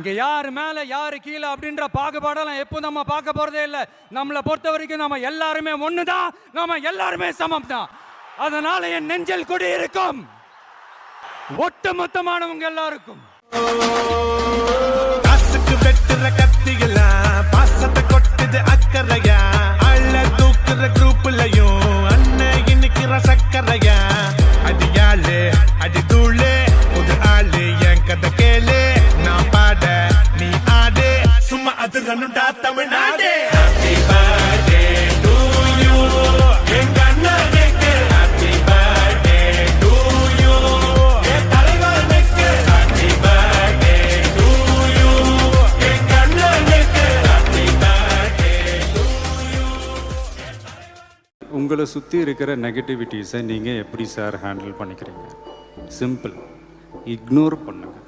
இங்க யாரு மேல யாரு கீழே அப்படின்ற பாகுபாடெல்லாம் எப்போ நம்ம பார்க்க போறதே இல்லை. நம்மளை பொறுத்த வரைக்கும் நம்ம எல்லாருமே ஒண்ணுதான், நம்ம எல்லாருமே சமம் தான். அதனால என் நெஞ்சில் குடி இருக்கும் ஒட்டு மொத்தமானவங்க எல்லாருக்கும். காசுக்கு வெட்டுற கத்திகளா, பாசத்தை கொட்டுது அக்கறையா, அள்ள தூக்குற குரூப்லயும் அண்ணன் இன்னைக்கு சக்கரையா. அடியாளு அடி தூளு புது ஆளு என் கதை கேளு, நான் பாட நீ ஆடு, சும்மா அது ரன்னுடா Tamil Nadu. Happy birthday to you எங்க அண்ணனுக்கு, Happy birthday to you என் தலைவனுக்கு, Happy birthday to you எங்க அண்ணனுக்கு, Happy birthday to you. உங்களை சுற்றி இருக்கிற நெகட்டிவிட்டிஸை நீங்கள் எப்படி சார் ஹேண்டில் பண்ணிக்கிறீங்க? சிம்பிள், இக்னோர் பண்ணுங்கள்.